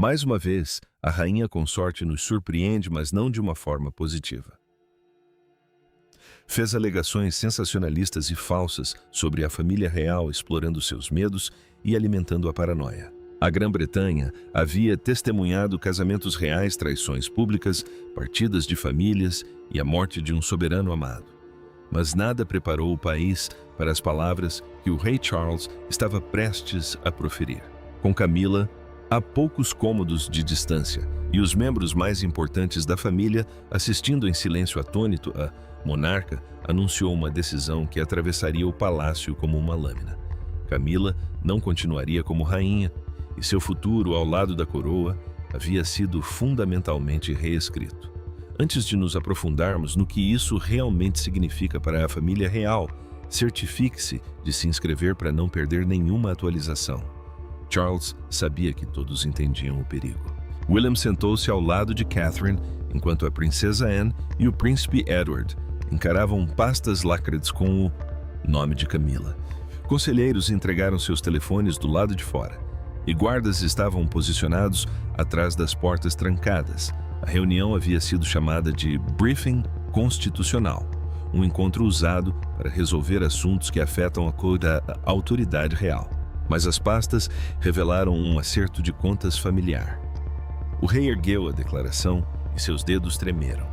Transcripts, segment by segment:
Mais uma vez, a rainha consorte nos surpreende, mas não de uma forma positiva. Fez alegações sensacionalistas e falsas sobre a família real, explorando seus medos e alimentando a paranoia. A Grã-Bretanha havia testemunhado casamentos reais, traições públicas, partidas de famílias e a morte de um soberano amado. Mas nada preparou o país para as palavras que o rei Charles estava prestes a proferir. Com Camila, a poucos cômodos de distância, e os membros mais importantes da família assistindo em silêncio atônito, a monarca anunciou uma decisão que atravessaria o palácio como uma lâmina. Camila não continuaria como rainha, e seu futuro ao lado da coroa havia sido fundamentalmente reescrito. Antes de nos aprofundarmos no que isso realmente significa para a família real, certifique-se de se inscrever para não perder nenhuma atualização. Charles sabia que todos entendiam o perigo. William sentou-se ao lado de Catherine, enquanto a princesa Anne e o príncipe Edward encaravam pastas lacradas com o nome de Camila. Conselheiros entregaram seus telefones do lado de fora, e guardas estavam posicionados atrás das portas trancadas. A reunião havia sido chamada de Briefing Constitucional, um encontro usado para resolver assuntos que afetam a autoridade real. Mas as pastas revelaram um acerto de contas familiar. O rei ergueu a declaração e seus dedos tremeram.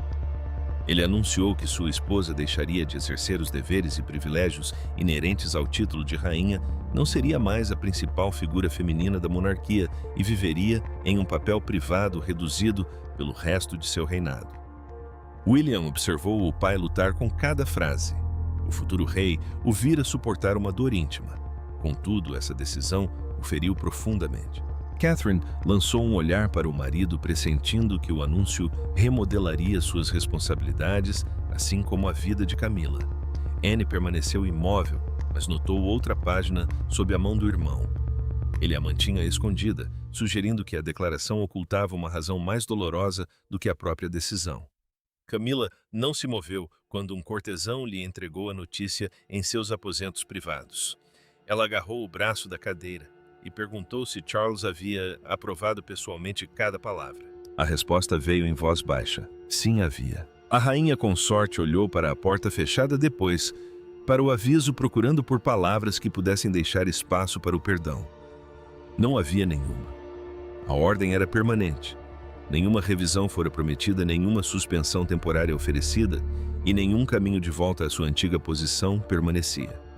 Ele anunciou que sua esposa deixaria de exercer os deveres e privilégios inerentes ao título de rainha, não seria mais a principal figura feminina da monarquia e viveria em um papel privado reduzido pelo resto de seu reinado. William observou o pai lutar com cada frase. O futuro rei o vira suportar uma dor íntima. Contudo, essa decisão o feriu profundamente. Catherine lançou um olhar para o marido, pressentindo que o anúncio remodelaria suas responsabilidades, assim como a vida de Camila. Anne permaneceu imóvel, mas notou outra página sob a mão do irmão. Ele a mantinha escondida, sugerindo que a declaração ocultava uma razão mais dolorosa do que a própria decisão. Camila não se moveu quando um cortesão lhe entregou a notícia em seus aposentos privados. Ela agarrou o braço da cadeira e perguntou se Charles havia aprovado pessoalmente cada palavra. A resposta veio em voz baixa. Sim, havia. A rainha consorte olhou para a porta fechada depois, para o aviso, procurando por palavras que pudessem deixar espaço para o perdão. Não havia nenhuma. A ordem era permanente. Nenhuma revisão fora prometida, nenhuma suspensão temporária oferecida e nenhum caminho de volta à sua antiga posição permanecia.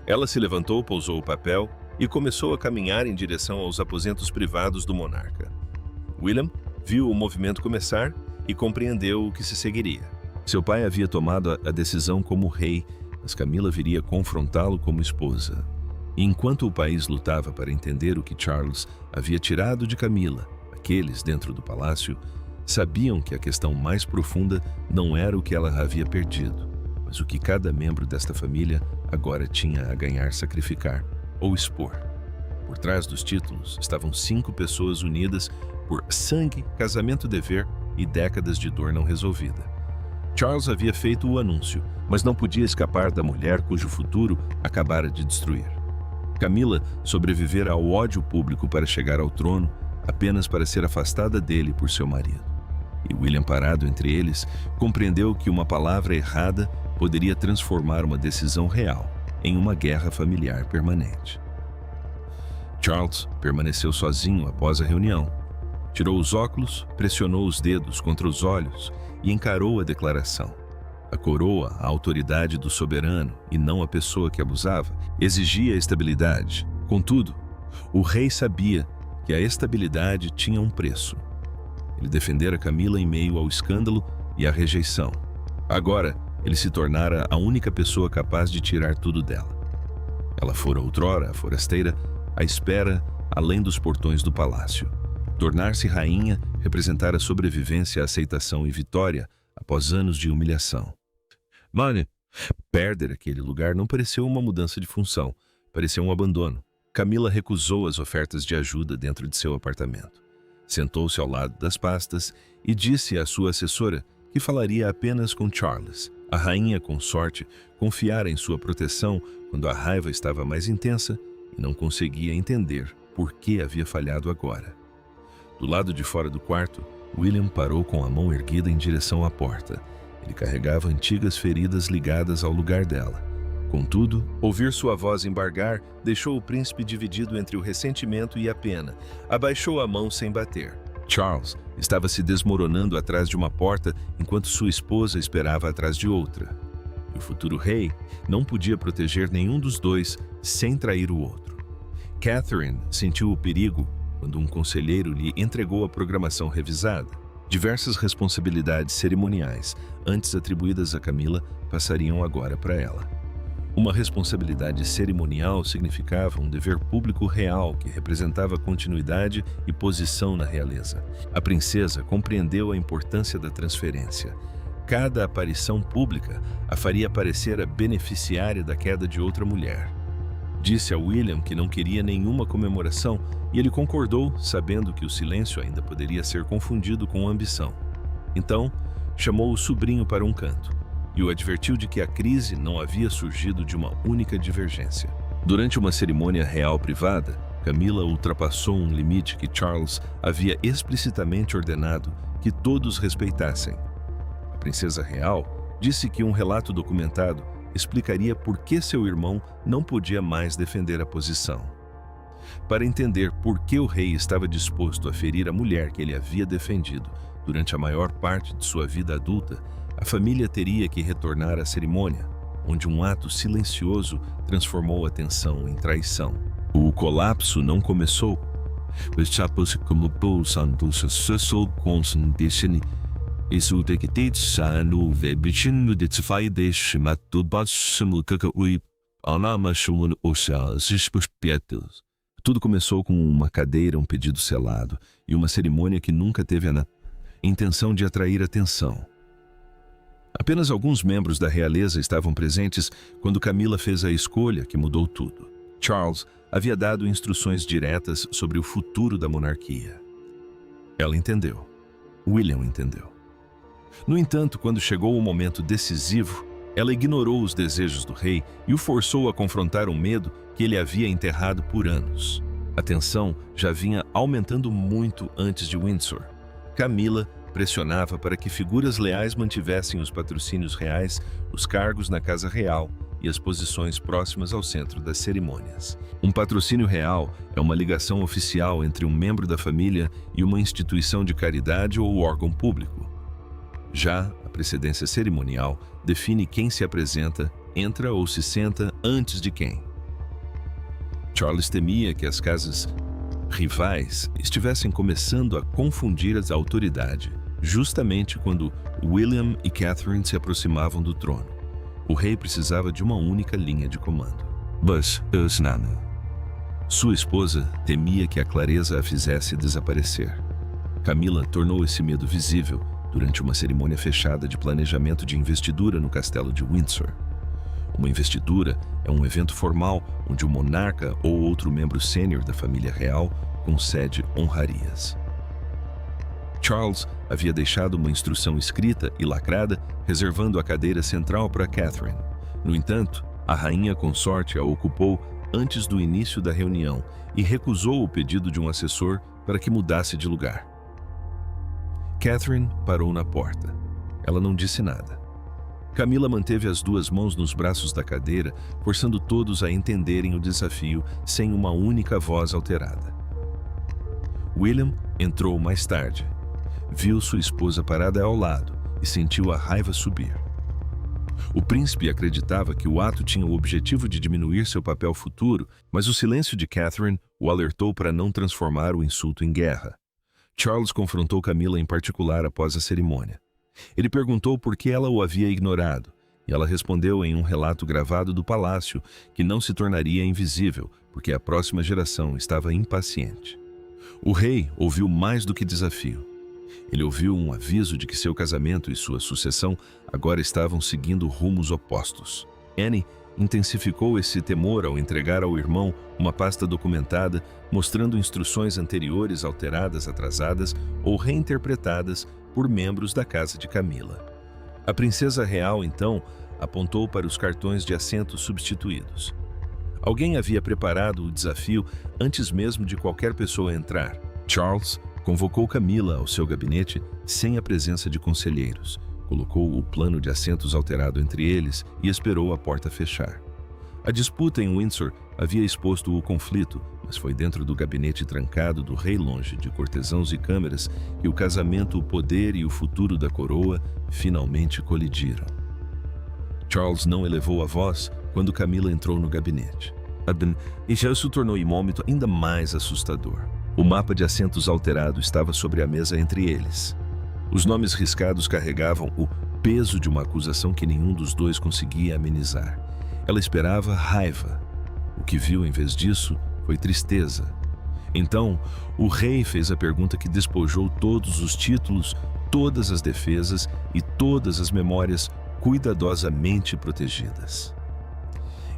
Ela se levantou, pousou o papel e começou a caminhar em direção aos aposentos privados do monarca. William viu o movimento começar e compreendeu o que se seguiria. Seu pai havia tomado a decisão como rei, mas Camila viria confrontá-lo como esposa. E enquanto o país lutava para entender o que Charles havia tirado de Camila, aqueles dentro do palácio sabiam que a questão mais profunda não era o que ela havia perdido, mas o que cada membro desta família agora tinha a ganhar, sacrificar ou expor. Por trás dos títulos estavam 5 pessoas unidas por sangue, casamento, dever e décadas de dor não resolvida. Charles havia feito o anúncio, mas não podia escapar da mulher cujo futuro acabara de destruir. Camila sobrevivera ao ódio público para chegar ao trono, apenas para ser afastada dele por seu marido. E William, parado entre eles, compreendeu que uma palavra errada poderia transformar uma decisão real em uma guerra familiar permanente. Charles permaneceu sozinho após a reunião. Tirou os óculos, pressionou os dedos contra os olhos e encarou a declaração. A coroa, a autoridade do soberano e não a pessoa que abusava, exigia estabilidade. Contudo, o rei sabia que a estabilidade tinha um preço. Ele defendera Camila em meio ao escândalo e à rejeição. Agora, ele se tornara a única pessoa capaz de tirar tudo dela. Ela fora outrora a forasteira, à espera além dos portões do palácio. Tornar-se rainha representara sobrevivência, aceitação e vitória após anos de humilhação. Mas perder aquele lugar não pareceu uma mudança de função, pareceu um abandono. Camila recusou as ofertas de ajuda dentro de seu apartamento. Sentou-se ao lado das pastas e disse à sua assessora que falaria apenas com Charles. A rainha consorte confiara em sua proteção quando a raiva estava mais intensa e não conseguia entender por que havia falhado agora. Do lado de fora do quarto, William parou com a mão erguida em direção à porta. Ele carregava antigas feridas ligadas ao lugar dela. Contudo, ouvir sua voz embargar deixou o príncipe dividido entre o ressentimento e a pena. Abaixou a mão sem bater. Charles estava se desmoronando atrás de uma porta enquanto sua esposa esperava atrás de outra. E o futuro rei não podia proteger nenhum dos dois sem trair o outro. Catherine sentiu o perigo quando um conselheiro lhe entregou a programação revisada. Diversas responsabilidades cerimoniais antes atribuídas a Camila passariam agora para ela. Uma responsabilidade cerimonial significava um dever público real que representava continuidade e posição na realeza. A princesa compreendeu a importância da transferência. Cada aparição pública a faria parecer a beneficiária da queda de outra mulher. Disse a William que não queria nenhuma comemoração e ele concordou, sabendo que o silêncio ainda poderia ser confundido com ambição. Então, chamou o sobrinho para um canto e o advertiu de que a crise não havia surgido de uma única divergência. Durante uma cerimônia real privada, Camila ultrapassou um limite que Charles havia explicitamente ordenado que todos respeitassem. A princesa real disse que um relato documentado explicaria por que seu irmão não podia mais defender a posição. Para entender por que o rei estava disposto a ferir a mulher que ele havia defendido durante a maior parte de sua vida adulta, a família teria que retornar à cerimônia, onde um ato silencioso transformou a tensão em traição. O colapso não começou. Tudo começou com uma cadeira, um pedido selado e uma cerimônia que nunca teve a intenção de atrair atenção. Apenas alguns membros da realeza estavam presentes quando Camila fez a escolha que mudou tudo. Charles havia dado instruções diretas sobre o futuro da monarquia. Ela entendeu. William entendeu. No entanto, quando chegou o momento decisivo, ela ignorou os desejos do rei e o forçou a confrontar um medo que ele havia enterrado por anos. A tensão já vinha aumentando muito antes de Windsor. Camila pressionava para que figuras leais mantivessem os patrocínios reais, os cargos na Casa Real e as posições próximas ao centro das cerimônias. Um patrocínio real é uma ligação oficial entre um membro da família e uma instituição de caridade ou órgão público. Já a precedência cerimonial define quem se apresenta, entra ou se senta antes de quem. Charles temia que as casas rivais estivessem começando a confundir a autoridade, justamente quando William e Catherine se aproximavam do trono. O rei precisava de uma única linha de comando. Sua esposa temia que a clareza a fizesse desaparecer. Camila tornou esse medo visível durante uma cerimônia fechada de planejamento de investidura no castelo de Windsor. Uma investidura é um evento formal onde o monarca ou outro membro sênior da família real concede honrarias. Charles havia deixado uma instrução escrita e lacrada, reservando a cadeira central para Catherine. No entanto, a rainha consorte a ocupou antes do início da reunião e recusou o pedido de um assessor para que mudasse de lugar. Catherine parou na porta. Ela não disse nada. Camila manteve as duas mãos nos braços da cadeira, forçando todos a entenderem o desafio sem uma única voz alterada. William entrou mais tarde. Viu sua esposa parada ao lado e sentiu a raiva subir. O príncipe acreditava que o ato tinha o objetivo de diminuir seu papel futuro, mas o silêncio de Catherine o alertou para não transformar o insulto em guerra. Charles confrontou Camila em particular após a cerimônia. Ele perguntou por que ela o havia ignorado, e ela respondeu em um relato gravado do palácio que não se tornaria invisível, porque a próxima geração estava impaciente. O rei ouviu mais do que desafio. Ele ouviu um aviso de que seu casamento e sua sucessão agora estavam seguindo rumos opostos. Anne intensificou esse temor ao entregar ao irmão uma pasta documentada mostrando instruções anteriores alteradas, atrasadas ou reinterpretadas por membros da casa de Camila. A princesa real, então, apontou para os cartões de assento substituídos. Alguém havia preparado o desafio antes mesmo de qualquer pessoa entrar. Charles Convocou Camila ao seu gabinete sem a presença de conselheiros, colocou o plano de assentos alterado entre eles e esperou a porta fechar. A disputa em Windsor havia exposto o conflito, mas foi dentro do gabinete trancado do rei, longe de cortesãos e câmeras, que o casamento, o poder e o futuro da coroa finalmente colidiram. Charles não elevou a voz quando Camila entrou no gabinete. E já se tornou um momento ainda mais assustador. O mapa de assentos alterado estava sobre a mesa entre eles. Os nomes riscados carregavam o peso de uma acusação que nenhum dos dois conseguia amenizar. Ela esperava raiva. O que viu em vez disso foi tristeza. Então, o rei fez a pergunta que despojou todos os títulos, todas as defesas e todas as memórias cuidadosamente protegidas.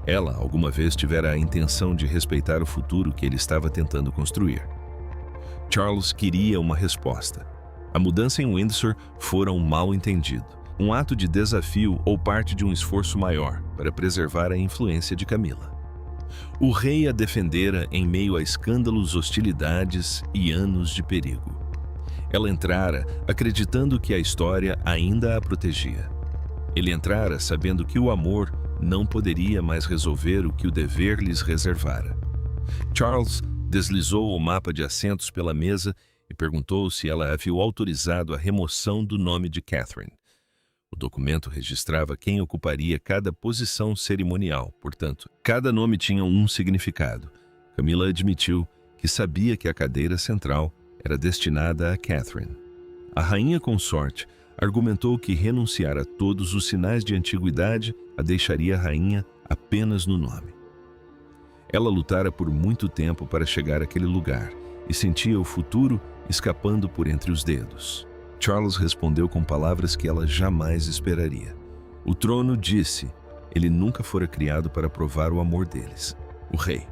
Ela alguma vez tivera a intenção de respeitar o futuro que ele estava tentando construir. Charles queria uma resposta. A mudança em Windsor fora um mal-entendido, um ato de desafio ou parte de um esforço maior para preservar a influência de Camila. O rei a defendera em meio a escândalos, hostilidades e anos de perigo. Ela entrara acreditando que a história ainda a protegia. Ele entrara sabendo que o amor não poderia mais resolver o que o dever lhes reservara. Charles deslizou o mapa de assentos pela mesa e perguntou se ela havia autorizado a remoção do nome de Catherine. O documento registrava quem ocuparia cada posição cerimonial, portanto, cada nome tinha um significado. Camila admitiu que sabia que a cadeira central era destinada a Catherine. A rainha consorte argumentou que renunciar a todos os sinais de antiguidade a deixaria a rainha apenas no nome. Ela lutara por muito tempo para chegar àquele lugar e sentia o futuro escapando por entre os dedos. Charles respondeu com palavras que ela jamais esperaria. O trono disse, ele nunca fora criado para provar o amor deles. O rei.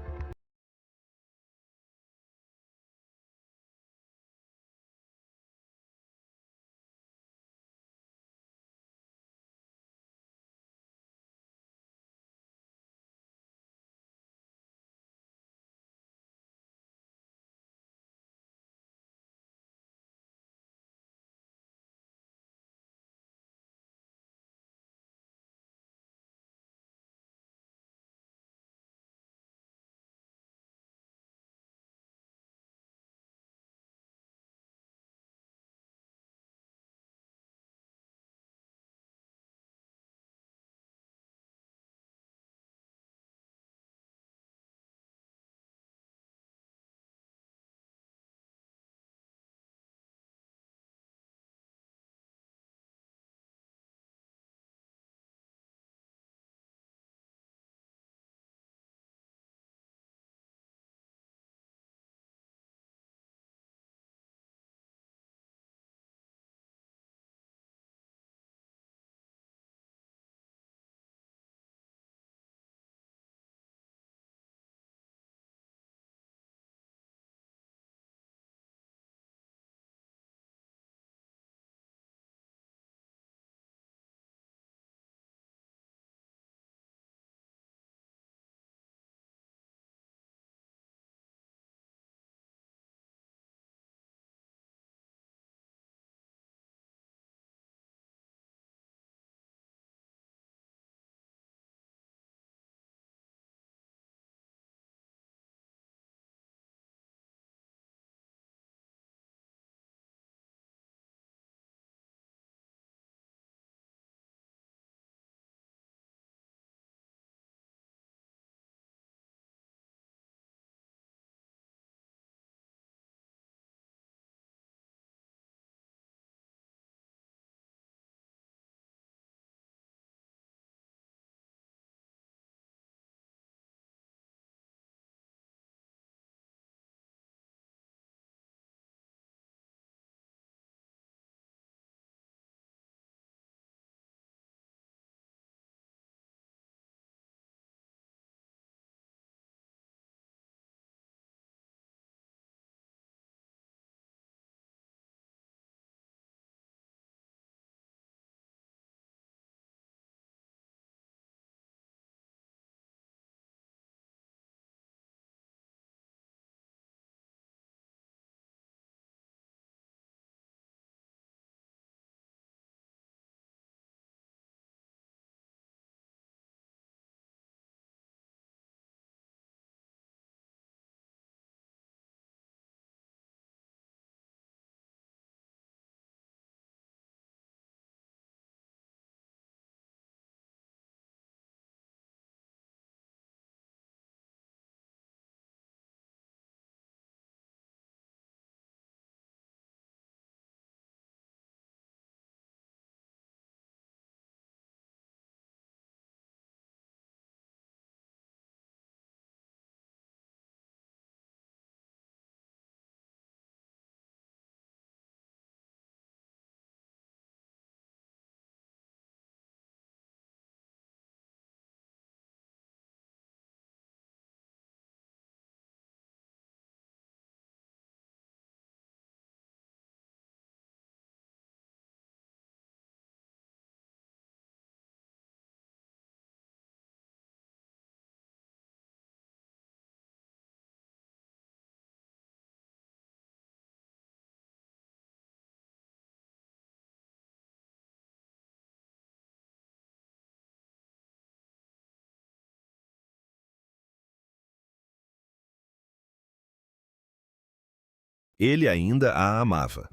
Ele ainda a amava.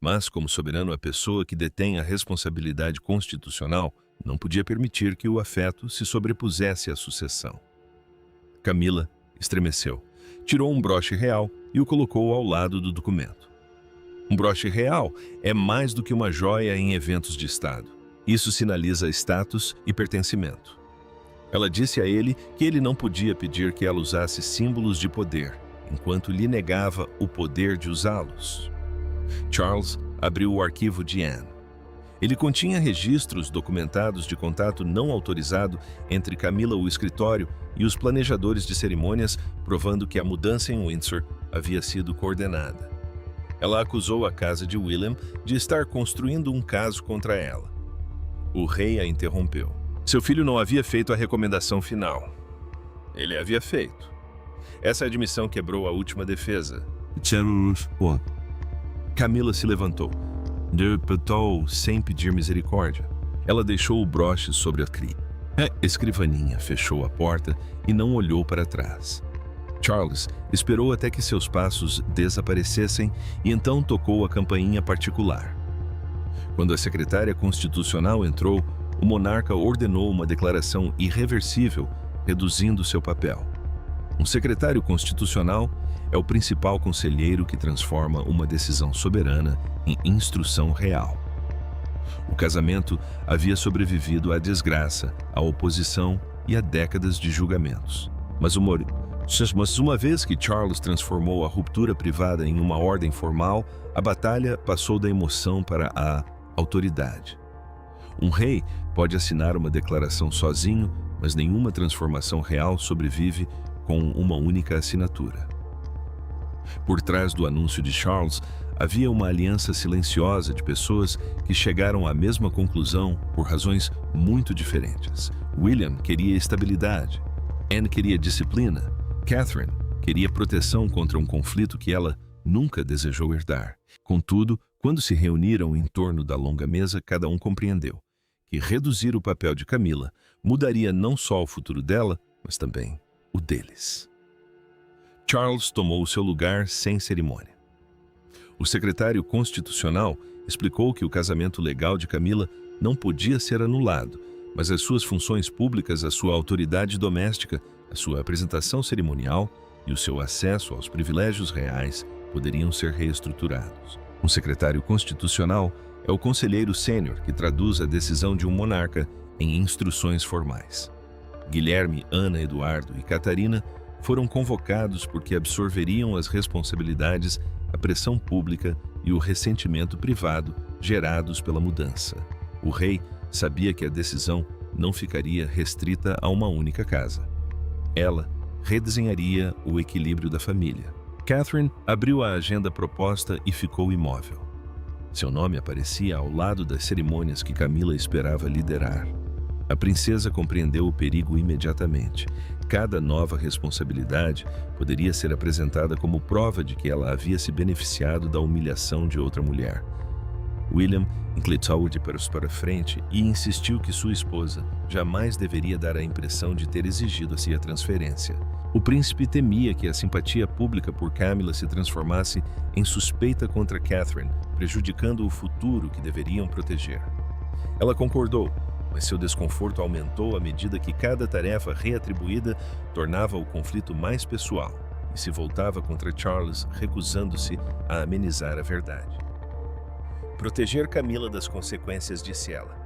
Mas, como soberano, a pessoa que detém a responsabilidade constitucional não podia permitir que o afeto se sobrepusesse à sucessão. Camila estremeceu, tirou um broche real e o colocou ao lado do documento. Um broche real é mais do que uma joia em eventos de Estado. Isso sinaliza status e pertencimento. Ela disse a ele que ele não podia pedir que ela usasse símbolos de poder, enquanto lhe negava o poder de usá-los. Charles abriu o arquivo de Anne. Ele continha registros documentados de contato não autorizado entre Camila, o escritório, e os planejadores de cerimônias, provando que a mudança em Windsor havia sido coordenada. Ela acusou a casa de William de estar construindo um caso contra ela. O rei a interrompeu. Seu filho não havia feito a recomendação final. Ele havia feito. Essa admissão quebrou a última defesa. Camila se levantou. Derpetou sem pedir misericórdia. Ela deixou o broche sobre a escrivaninha, fechou a porta e não olhou para trás. Charles esperou até que seus passos desaparecessem e então tocou a campainha particular. Quando a secretária constitucional entrou, o monarca ordenou uma declaração irreversível, reduzindo seu papel. Um secretário constitucional é o principal conselheiro que transforma uma decisão soberana em instrução real. O casamento havia sobrevivido à desgraça, à oposição e a décadas de julgamentos. Mas uma vez que Charles transformou a ruptura privada em uma ordem formal, a batalha passou da emoção para a autoridade. Um rei pode assinar uma declaração sozinho, mas nenhuma transformação real sobrevive com uma única assinatura. Por trás do anúncio de Charles, havia uma aliança silenciosa de pessoas que chegaram à mesma conclusão por razões muito diferentes. William queria estabilidade, Anne queria disciplina, Catherine queria proteção contra um conflito que ela nunca desejou herdar. Contudo, quando se reuniram em torno da longa mesa, cada um compreendeu que reduzir o papel de Camila mudaria não só o futuro dela, mas também o deles. Charles tomou seu lugar sem cerimônia. O secretário constitucional explicou que o casamento legal de Camila não podia ser anulado, mas as suas funções públicas, a sua autoridade doméstica, a sua apresentação cerimonial e o seu acesso aos privilégios reais poderiam ser reestruturados. Um secretário constitucional é o conselheiro sênior que traduz a decisão de um monarca em instruções formais. Guilherme, Ana, Eduardo e Catarina foram convocados porque absorveriam as responsabilidades, a pressão pública e o ressentimento privado gerados pela mudança. O rei sabia que a decisão não ficaria restrita a uma única casa. Ela redesenharia o equilíbrio da família. Catherine abriu a agenda proposta e ficou imóvel. Seu nome aparecia ao lado das cerimônias que Camila esperava liderar. A princesa compreendeu o perigo imediatamente. Cada nova responsabilidade poderia ser apresentada como prova de que ela havia se beneficiado da humilhação de outra mulher. William inclinou de para frente e insistiu que sua esposa jamais deveria dar a impressão de ter exigido a transferência. O príncipe temia que a simpatia pública por Camila se transformasse em suspeita contra Catherine, prejudicando o futuro que deveriam proteger. Ela concordou, mas seu desconforto aumentou à medida que cada tarefa reatribuída tornava o conflito mais pessoal e se voltava contra Charles, recusando-se a amenizar a verdade. Proteger Camila das consequências, disse ela.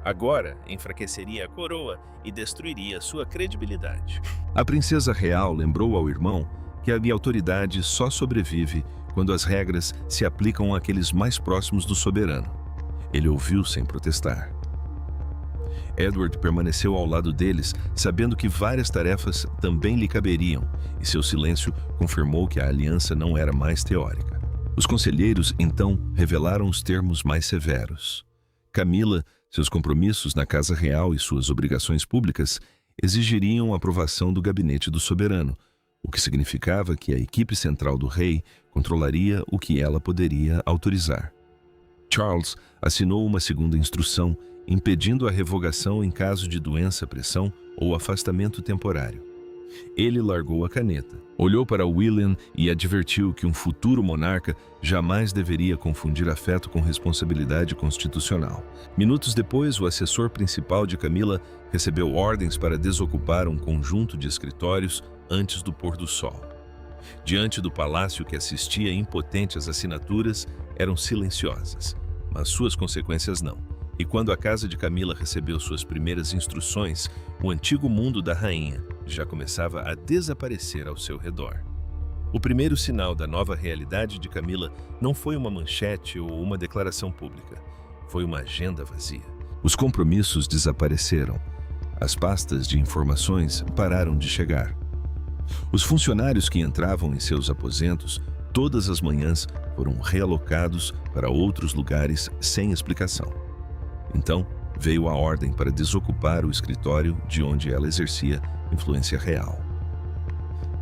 Agora enfraqueceria a coroa e destruiria sua credibilidade. A princesa real lembrou ao irmão que a autoridade só sobrevive quando as regras se aplicam àqueles mais próximos do soberano. Ele ouviu sem protestar. Edward permaneceu ao lado deles, sabendo que várias tarefas também lhe caberiam, e seu silêncio confirmou que a aliança não era mais teórica. Os conselheiros, então, revelaram os termos mais severos. Camila, seus compromissos na Casa Real e suas obrigações públicas exigiriam a aprovação do gabinete do soberano, o que significava que a equipe central do rei controlaria o que ela poderia autorizar. Charles assinou uma segunda instrução, impedindo a revogação em caso de doença, pressão ou afastamento temporário. Ele largou a caneta, olhou para William e advertiu que um futuro monarca jamais deveria confundir afeto com responsabilidade constitucional. Minutos depois, o assessor principal de Camila recebeu ordens para desocupar um conjunto de escritórios antes do pôr do sol. Diante do palácio que assistia impotente às assinaturas, eram silenciosas, mas suas consequências não. E quando a casa de Camila recebeu suas primeiras instruções, o antigo mundo da rainha já começava a desaparecer ao seu redor. O primeiro sinal da nova realidade de Camila não foi uma manchete ou uma declaração pública. Foi uma agenda vazia. Os compromissos desapareceram. As pastas de informações pararam de chegar. Os funcionários que entravam em seus aposentos todas as manhãs foram realocados para outros lugares sem explicação. Então, veio a ordem para desocupar o escritório de onde ela exercia influência real.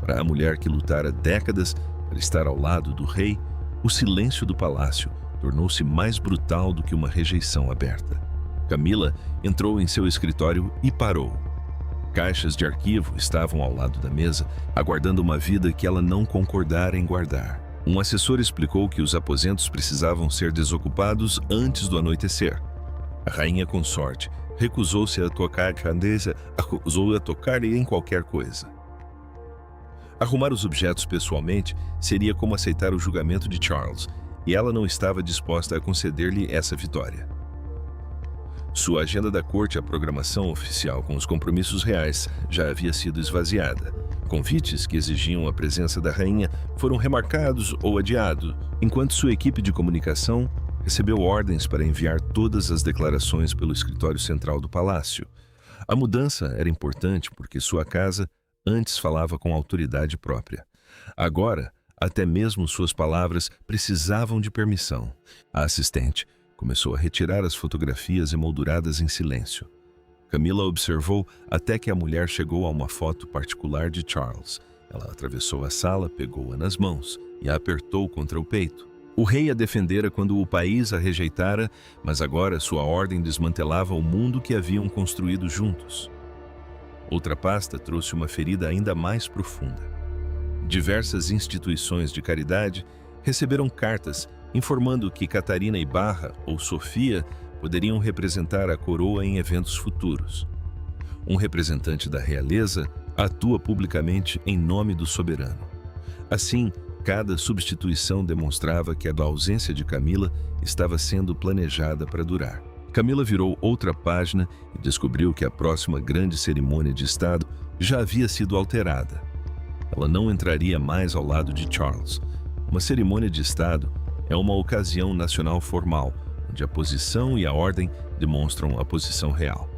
Para a mulher que lutara décadas para estar ao lado do rei, o silêncio do palácio tornou-se mais brutal do que uma rejeição aberta. Camila entrou em seu escritório e parou. Caixas de arquivo estavam ao lado da mesa, aguardando uma vida que ela não concordara em guardar. Um assessor explicou que os aposentos precisavam ser desocupados antes do anoitecer. A rainha consorte recusou-se a tocar grandeza, acusou a tocar em qualquer coisa. Arrumar os objetos pessoalmente seria como aceitar o julgamento de Charles, e ela não estava disposta a conceder-lhe essa vitória. Sua agenda da corte, a programação oficial com os compromissos reais, já havia sido esvaziada. Convites que exigiam a presença da rainha foram remarcados ou adiados, enquanto sua equipe de comunicação recebeu ordens para enviar todas as declarações pelo escritório central do palácio. A mudança era importante porque sua casa antes falava com autoridade própria. Agora, até mesmo suas palavras precisavam de permissão. A assistente começou a retirar as fotografias emolduradas em silêncio. Camila observou até que a mulher chegou a uma foto particular de Charles. Ela atravessou a sala, pegou-a nas mãos e a apertou contra o peito. O rei a defendera quando o país a rejeitara, mas agora sua ordem desmantelava o mundo que haviam construído juntos. Outra pasta trouxe uma ferida ainda mais profunda. Diversas instituições de caridade receberam cartas informando que Catarina Ibarra ou Sofia poderiam representar a coroa em eventos futuros. Um representante da realeza atua publicamente em nome do soberano. Assim, cada substituição demonstrava que a ausência de Camila estava sendo planejada para durar. Camila virou outra página e descobriu que a próxima grande cerimônia de Estado já havia sido alterada. Ela não entraria mais ao lado de Charles. Uma cerimônia de Estado é uma ocasião nacional formal, onde a posição e a ordem demonstram a posição real.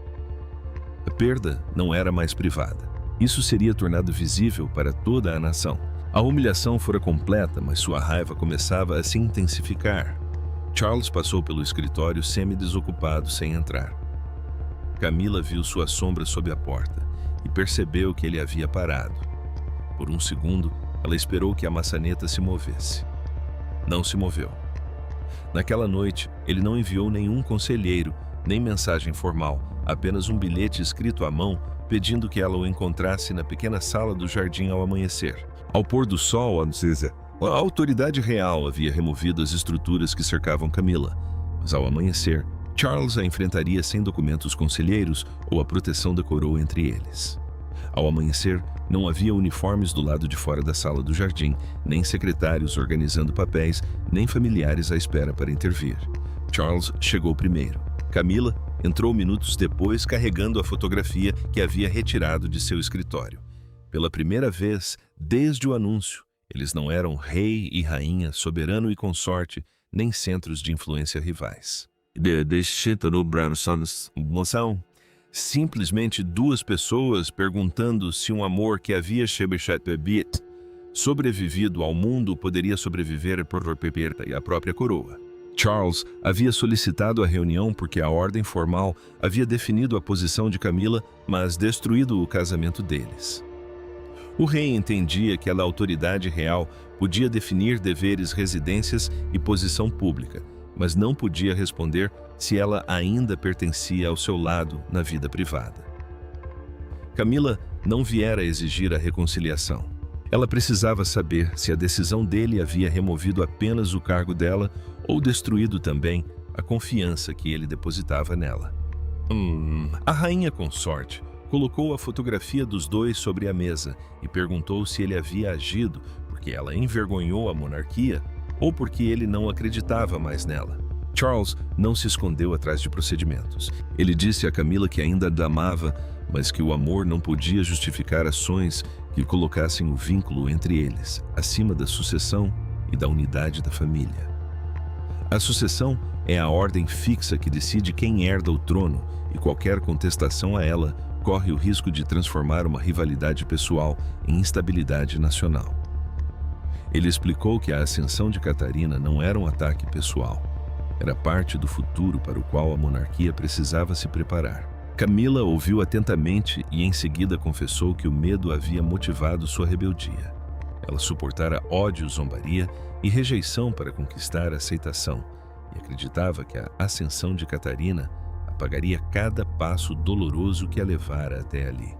A perda não era mais privada. Isso seria tornado visível para toda a nação. A humilhação fora completa, mas sua raiva começava a se intensificar. Charles passou pelo escritório semi-desocupado sem entrar. Camila viu sua sombra sob a porta e percebeu que ele havia parado. Por um segundo, ela esperou que a maçaneta se movesse. Não se moveu. Naquela noite, ele não enviou nenhum conselheiro, nem mensagem formal, apenas um bilhete escrito à mão pedindo que ela o encontrasse na pequena sala do jardim ao amanhecer. Ao pôr do sol, a autoridade real havia removido as estruturas que cercavam Camila, mas ao amanhecer, Charles a enfrentaria sem documentos conselheiros ou a proteção da coroa entre eles. Ao amanhecer, não havia uniformes do lado de fora da sala do jardim, nem secretários organizando papéis, nem familiares à espera para intervir. Charles chegou primeiro. Camila entrou minutos depois carregando a fotografia que havia retirado de seu escritório. Pela primeira vez, desde o anúncio, eles não eram rei e rainha, soberano e consorte, nem centros de influência rivais. Moção, simplesmente duas pessoas perguntando se um amor que havia sobrevivido ao mundo poderia sobreviver à própria coroa. Charles havia solicitado a reunião porque a ordem formal havia definido a posição de Camila, mas destruído o casamento deles. O rei entendia que a autoridade real podia definir deveres, residências e posição pública, mas não podia responder se ela ainda pertencia ao seu lado na vida privada. Camila não viera exigir a reconciliação. Ela precisava saber se a decisão dele havia removido apenas o cargo dela ou destruído também a confiança que ele depositava nela. A rainha consorte colocou a fotografia dos dois sobre a mesa e perguntou se ele havia agido porque ela envergonhou a monarquia ou porque ele não acreditava mais nela. Charles não se escondeu atrás de procedimentos. Ele disse a Camila que ainda a amava, mas que o amor não podia justificar ações que colocassem o vínculo entre eles acima da sucessão e da unidade da família. A sucessão é a ordem fixa que decide quem herda o trono, e qualquer contestação a ela corre o risco de transformar uma rivalidade pessoal em instabilidade nacional. Ele explicou que a ascensão de Catarina não era um ataque pessoal, era parte do futuro para o qual a monarquia precisava se preparar. Camila ouviu atentamente e em seguida confessou que o medo havia motivado sua rebeldia. Ela suportara ódio, zombaria e rejeição para conquistar a aceitação, e acreditava que a ascensão de Catarina apagaria cada passo doloroso que a levara até ali.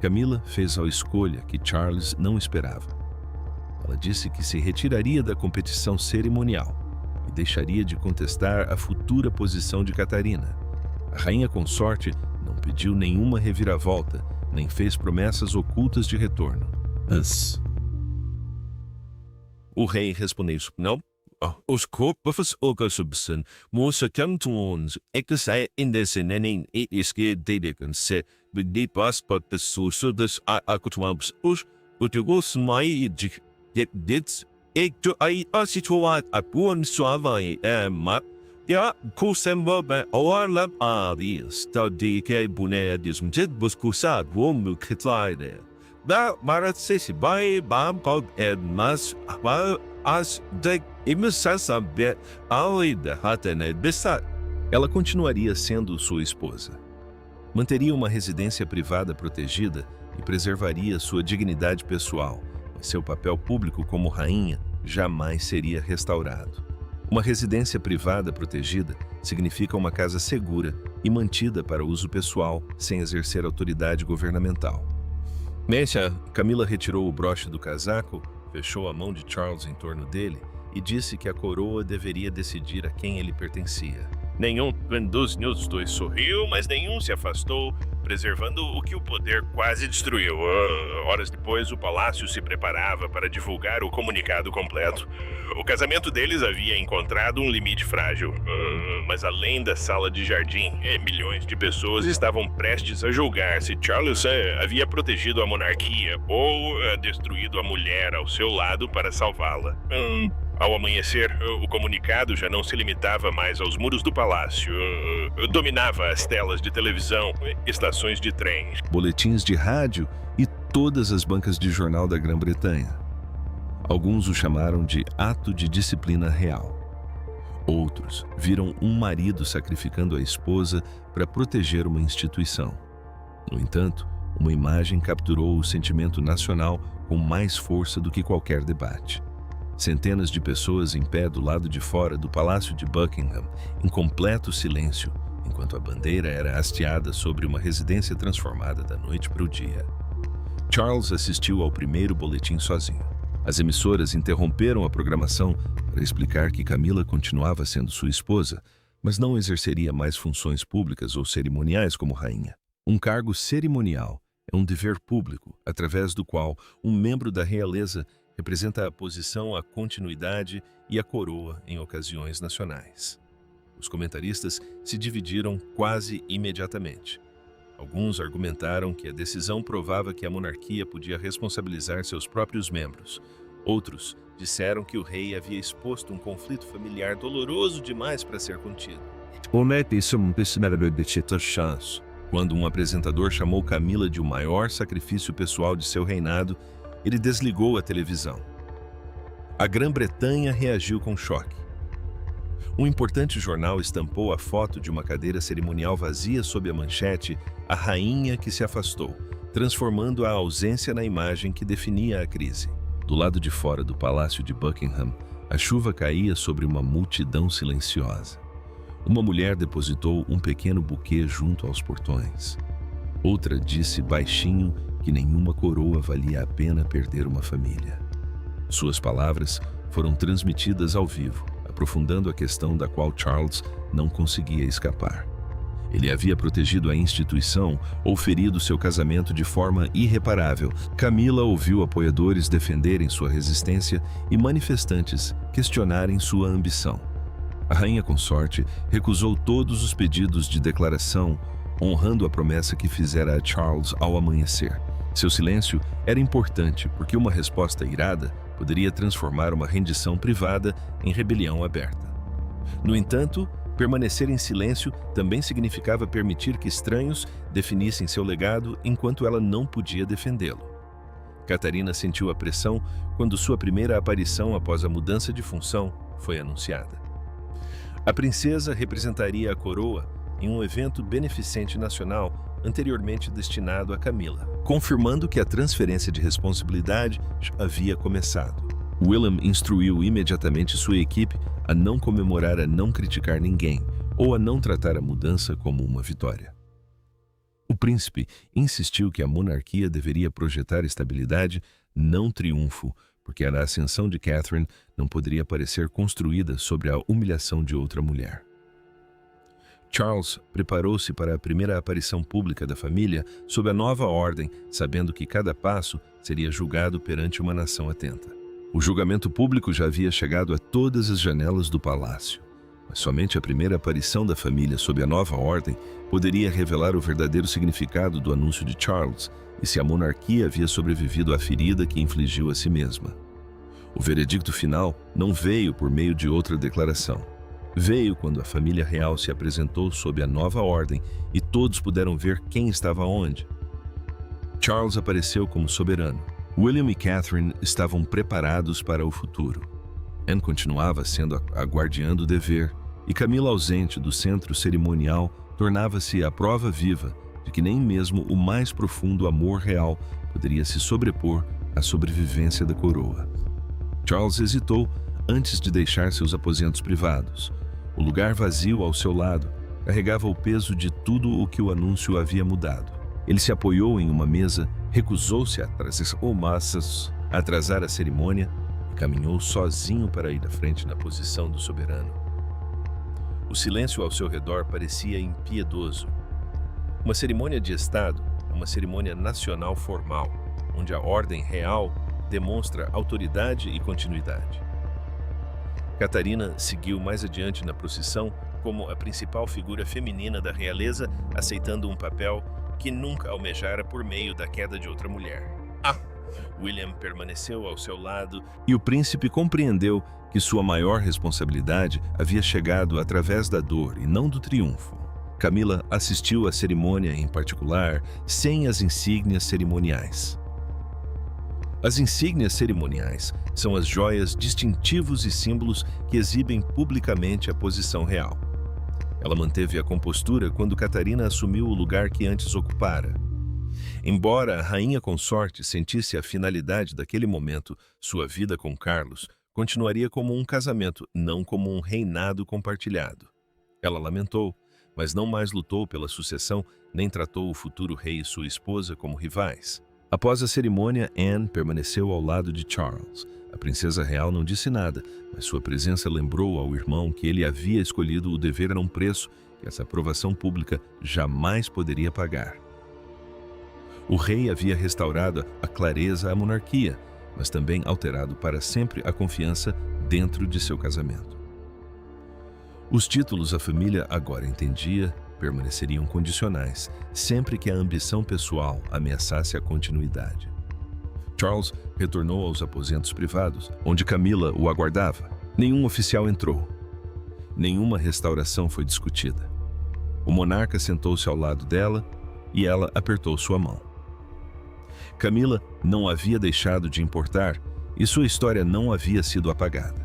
Camila fez a escolha que Charles não esperava. Ela disse que se retiraria da competição cerimonial e deixaria de contestar a futura posição de Catarina. A rainha consorte não pediu nenhuma reviravolta, nem fez promessas ocultas de retorno. O rei respondeu: não. Os corpos ogasubsen moça cantons ekse indesinen etiske deleganse bedippas potes susudes akutwabs os utigos mai dits ekto ai asituat apuan suavai ma ja kusemba be orlab adis tadike bunedism jet buskusad womu kitlaide da marat sesi bai bam kod mas as de ela continuaria sendo sua esposa. Manteria uma residência privada protegida e preservaria sua dignidade pessoal, mas seu papel público como rainha jamais seria restaurado. Uma residência privada protegida significa uma casa segura e mantida para uso pessoal, sem exercer autoridade governamental. Camila retirou o broche do casaco, fechou a mão de Charles em torno dele e disse que a coroa deveria decidir a quem ele pertencia. Nenhum dos dois sorriu, mas nenhum se afastou, preservando o que o poder quase destruiu. Horas depois, o palácio se preparava para divulgar o comunicado completo. O casamento deles havia encontrado um limite frágil, mas além da sala de jardim, milhões de pessoas estavam prestes a julgar se Charles havia protegido a monarquia ou destruído a mulher ao seu lado para salvá-la. Ao amanhecer, o comunicado já não se limitava mais aos muros do palácio. Dominava as telas de televisão, estações de trem, boletins de rádio e todas as bancas de jornal da Grã-Bretanha. Alguns o chamaram de ato de disciplina real. Outros viram um marido sacrificando a esposa para proteger uma instituição. No entanto, uma imagem capturou o sentimento nacional com mais força do que qualquer debate. Centenas de pessoas em pé do lado de fora do Palácio de Buckingham, em completo silêncio, enquanto a bandeira era hasteada sobre uma residência transformada da noite para o dia. Charles assistiu ao primeiro boletim sozinho. As emissoras interromperam a programação para explicar que Camila continuava sendo sua esposa, mas não exerceria mais funções públicas ou cerimoniais como rainha. Um cargo cerimonial é um dever público, através do qual um membro da realeza representa a posição, a continuidade e a coroa em ocasiões nacionais. Os comentaristas se dividiram quase imediatamente. Alguns argumentaram que a decisão provava que a monarquia podia responsabilizar seus próprios membros. Outros disseram que o rei havia exposto um conflito familiar doloroso demais para ser contido. Quando um apresentador chamou Camila de o maior sacrifício pessoal de seu reinado, ele desligou a televisão. A Grã-Bretanha reagiu com choque. Um importante jornal estampou a foto de uma cadeira cerimonial vazia sob a manchete "A Rainha que se afastou", transformando a ausência na imagem que definia a crise. Do lado de fora do Palácio de Buckingham, a chuva caía sobre uma multidão silenciosa. Uma mulher depositou um pequeno buquê junto aos portões. Outra disse baixinho que nenhuma coroa valia a pena perder uma família. Suas palavras foram transmitidas ao vivo, aprofundando a questão da qual Charles não conseguia escapar. Ele havia protegido a instituição ou ferido seu casamento de forma irreparável. Camila ouviu apoiadores defenderem sua resistência e manifestantes questionarem sua ambição. A rainha consorte recusou todos os pedidos de declaração, honrando a promessa que fizera a Charles ao amanhecer. Seu silêncio era importante porque uma resposta irada poderia transformar uma rendição privada em rebelião aberta. No entanto, permanecer em silêncio também significava permitir que estranhos definissem seu legado enquanto ela não podia defendê-lo. Catarina sentiu a pressão quando sua primeira aparição após a mudança de função foi anunciada. A princesa representaria a coroa em um evento beneficente nacional anteriormente destinado a Camila, confirmando que a transferência de responsabilidade havia começado. William instruiu imediatamente sua equipe a não comemorar, a não criticar ninguém ou a não tratar a mudança como uma vitória. O príncipe insistiu que a monarquia deveria projetar estabilidade, não triunfo, porque a ascensão de Catherine não poderia parecer construída sobre a humilhação de outra mulher. Charles preparou-se para a primeira aparição pública da família sob a nova ordem, sabendo que cada passo seria julgado perante uma nação atenta. O julgamento público já havia chegado a todas as janelas do palácio, mas somente a primeira aparição da família sob a nova ordem poderia revelar o verdadeiro significado do anúncio de Charles e se a monarquia havia sobrevivido à ferida que infligiu a si mesma. O veredicto final não veio por meio de outra declaração. Veio quando a família real se apresentou sob a nova ordem e todos puderam ver quem estava onde. Charles apareceu como soberano. William e Catherine estavam preparados para o futuro. Anne continuava sendo a guardiã do dever, e Camila, ausente do centro cerimonial, tornava-se a prova viva de que nem mesmo o mais profundo amor real poderia se sobrepor à sobrevivência da coroa. Charles hesitou antes de deixar seus aposentos privados. O lugar vazio ao seu lado carregava o peso de tudo o que o anúncio havia mudado. Ele se apoiou em uma mesa, recusou-se a atrasar a cerimônia e caminhou sozinho para ir à frente na posição do soberano. O silêncio ao seu redor parecia impiedoso. Uma cerimônia de Estado é uma cerimônia nacional formal, onde a ordem real demonstra autoridade e continuidade. Catarina seguiu mais adiante na procissão como a principal figura feminina da realeza, aceitando um papel que nunca almejara por meio da queda de outra mulher. William permaneceu ao seu lado e o príncipe compreendeu que sua maior responsabilidade havia chegado através da dor e não do triunfo. Camila assistiu à cerimônia em particular, sem as insígnias cerimoniais. As insígnias cerimoniais são as joias distintivos e símbolos que exibem publicamente a posição real. Ela manteve a compostura quando Catarina assumiu o lugar que antes ocupara. Embora a rainha consorte sentisse a finalidade daquele momento, sua vida com Carlos continuaria como um casamento, não como um reinado compartilhado. Ela lamentou, mas não mais lutou pela sucessão, nem tratou o futuro rei e sua esposa como rivais. Após a cerimônia, Anne permaneceu ao lado de Charles. A princesa real não disse nada, mas sua presença lembrou ao irmão que ele havia escolhido o dever a um preço que essa aprovação pública jamais poderia pagar. O rei havia restaurado a clareza à monarquia, mas também alterado para sempre a confiança dentro de seu casamento. Os títulos a família agora entendia permaneceriam condicionais, sempre que a ambição pessoal ameaçasse a continuidade. Charles retornou aos aposentos privados, onde Camila o aguardava. Nenhum oficial entrou. Nenhuma restauração foi discutida. O monarca sentou-se ao lado dela e ela apertou sua mão. Camila não havia deixado de importar e sua história não havia sido apagada.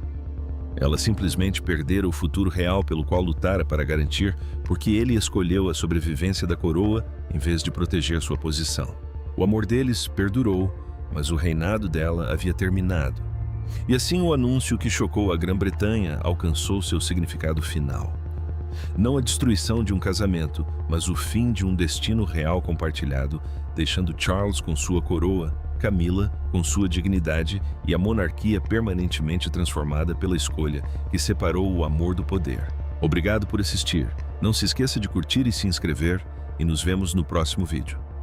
Ela simplesmente perdera o futuro real pelo qual lutara para garantir, porque ele escolheu a sobrevivência da coroa em vez de proteger sua posição. O amor deles perdurou, mas o reinado dela havia terminado. E assim o anúncio que chocou a Grã-Bretanha alcançou seu significado final. Não a destruição de um casamento, mas o fim de um destino real compartilhado, deixando Charles com sua coroa, Camila com sua dignidade e a monarquia permanentemente transformada pela escolha que separou o amor do poder. Obrigado por assistir. Não se esqueça de curtir e se inscrever, e nos vemos no próximo vídeo.